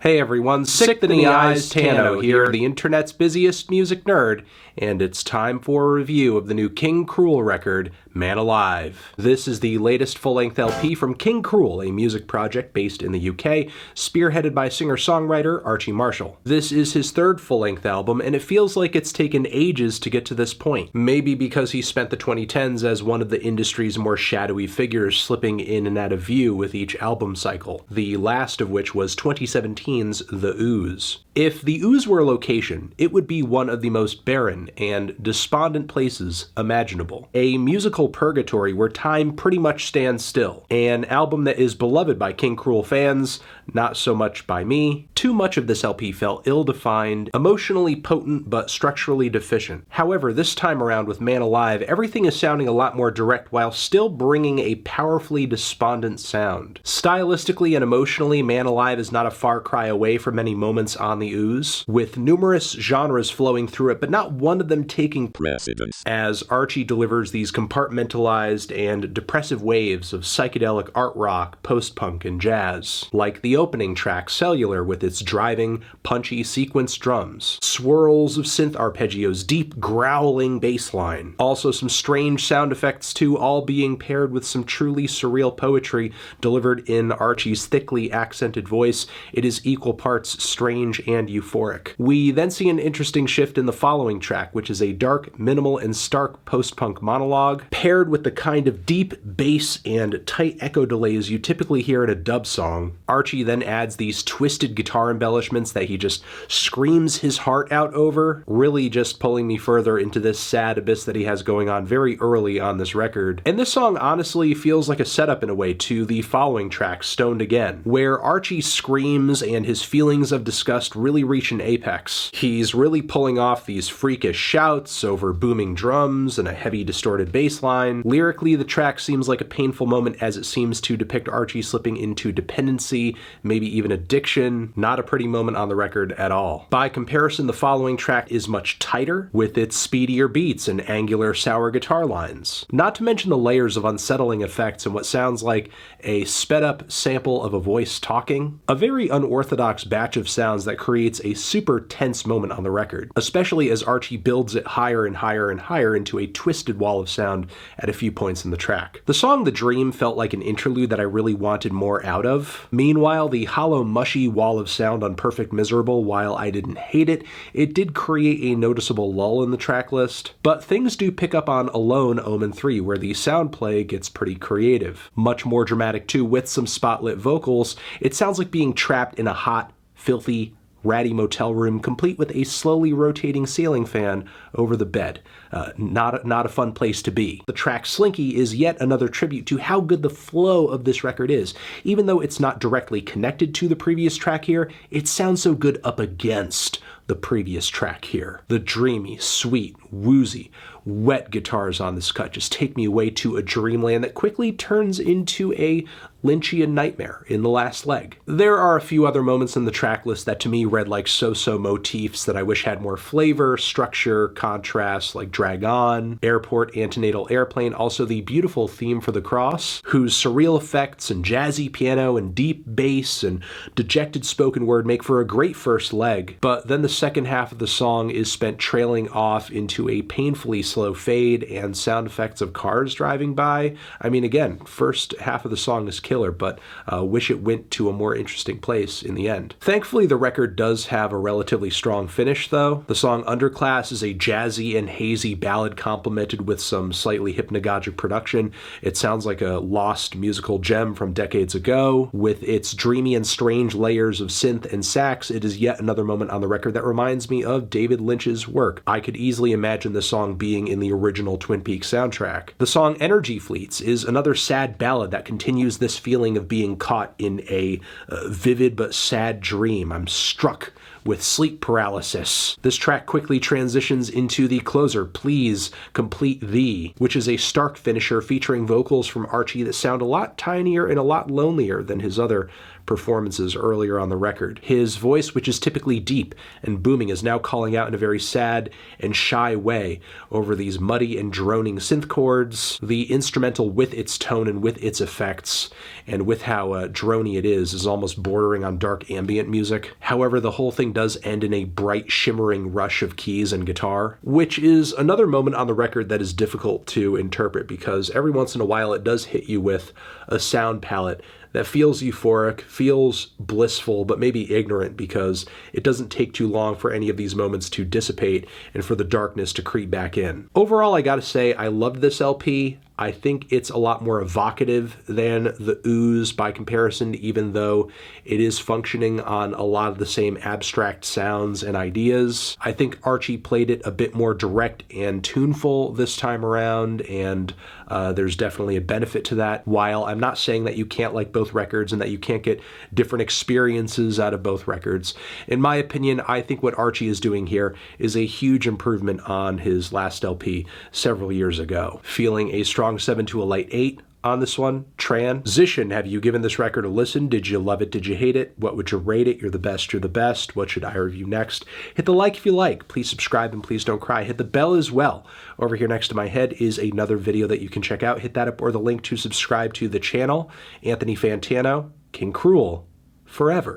Hey everyone, Sick the Knee Eyes Tano here, the internet's busiest music nerd, and it's time for a review of the new King Krule record, Man Alive. This is the latest full-length LP from King Krule, a music project based in the UK, spearheaded by singer-songwriter Archie Marshall. This is his third full-length album, and it feels like it's taken ages to get to this point. Maybe because he spent the 2010s as one of the industry's more shadowy figures, slipping in and out of view with each album cycle, the last of which was 2017's The Ooze. If The Ooze were a location, it would be one of the most barren and despondent places imaginable. A musical purgatory where time pretty much stands still. An album that is beloved by King Krule fans, not so much by me. Too much of this LP felt ill-defined, emotionally potent, but structurally deficient. However, this time around with Man Alive, everything is sounding a lot more direct while still bringing a powerfully despondent sound. Stylistically and emotionally, Man Alive is not a far cry away from many moments on The Ooze, with numerous genres flowing through it, but not one of them taking precedence, as Archie delivers these compartmentalized and depressive waves of psychedelic art rock, post-punk, and jazz, like the opening track, Cellular, with its driving, punchy sequence drums, swirls of synth arpeggios, deep growling bass line, also some strange sound effects too, all being paired with some truly surreal poetry delivered in Archie's thickly accented voice. It is equal parts strange and euphoric. We then see an interesting shift in the following track, which is a dark, minimal, and stark post-punk monologue, paired with the kind of deep bass and tight echo delays you typically hear in a dub song. Archie then adds these twisted guitar embellishments that he just screams his heart out over, really just pulling me further into this sad abyss that he has going on very early on this record. And this song honestly feels like a setup in a way to the following track, Stoned Again, where Archie screams and his feelings of disgust really reach an apex. He's really pulling off these freakish shouts over booming drums and a heavy distorted bass line. Lyrically, the track seems like a painful moment as it seems to depict Archie slipping into dependency, maybe even addiction. Not a pretty moment on the record at all. By comparison, the following track is much tighter, with its speedier beats and angular, sour guitar lines. Not to mention the layers of unsettling effects and what sounds like a sped-up sample of a voice talking. A very unorthodox batch of sounds that creates a super tense moment on the record, especially as Archie builds it higher and higher and higher into a twisted wall of sound at a few points in the track. The song The Dream felt like an interlude that I really wanted more out of. Meanwhile, the hollow, mushy wall of sound on Perfect Miserable, while I didn't hate it, it did create a noticeable lull in the track list. But things do pick up on Alone, OMEN 3, where the sound play gets pretty creative. Much more dramatic too, with some spotlit vocals. It sounds like being trapped in a hot, filthy, ratty motel room, complete with a slowly rotating ceiling fan over the bed. Not a fun place to be. The track Slinky is yet another tribute to how good the flow of this record is. Even though it's not directly connected to the previous track here, it sounds so good up against the previous track here. The dreamy, sweet, woozy, wet guitars on this cut just take me away to a dreamland that quickly turns into a Lynchian nightmare in the last leg. There are a few other moments in the track list that to me read like so-so motifs that I wish had more flavor, structure, contrast, like Drag On, Airport, Antenatal Airplane, also the beautiful theme for the cross, whose surreal effects and jazzy piano and deep bass and dejected spoken word make for a great first leg, but then the second half of the song is spent trailing off into a painfully slow fade and sound effects of cars driving by. I mean, again, first half of the song is killer, but wish it went to a more interesting place in the end. Thankfully, the record does have a relatively strong finish, though. The song Underclass is a jazzy and hazy ballad complemented with some slightly hypnagogic production. It sounds like a lost musical gem from decades ago. With its dreamy and strange layers of synth and sax, it is yet another moment on the record that reminds me of David Lynch's work. I could easily imagine the song being in the original Twin Peaks soundtrack. The song Energy Fleets is another sad ballad that continues this feeling of being caught in a vivid but sad dream. I'm struck with sleep paralysis. This track quickly transitions into the closer, Please Complete Thee, which is a stark finisher featuring vocals from Archie that sound a lot tinier and a lot lonelier than his other performances earlier on the record. His voice, which is typically deep and booming, is now calling out in a very sad and shy way over these muddy and droning synth chords. The instrumental, with its tone and with its effects, and with how drony it is almost bordering on dark ambient music. However, the whole thing does end in a bright, shimmering rush of keys and guitar, which is another moment on the record that is difficult to interpret, because every once in a while it does hit you with a sound palette that feels euphoric, feels blissful, but maybe ignorant, because it doesn't take too long for any of these moments to dissipate and for the darkness to creep back in. Overall, I gotta say, I loved this LP. I think it's a lot more evocative than the Ooze by comparison, even though it is functioning on a lot of the same abstract sounds and ideas. I think Archie played it a bit more direct and tuneful this time around, and there's definitely a benefit to that. While I'm not saying that you can't like both records and that you can't get different experiences out of both records, in my opinion, I think what Archie is doing here is a huge improvement on his last LP several years ago. Feeling a strong 7 to a light 8 on this one. Transition, have you given this record a listen? Did you love it? Did you hate it? What would you rate it? You're the best, you're the best. What should I review next? Hit the like if you like. Please subscribe and please don't cry. Hit the bell as well. Over here next to my head is another video that you can check out. Hit that up, or the link to subscribe to the channel. Anthony Fantano, King Krule, forever.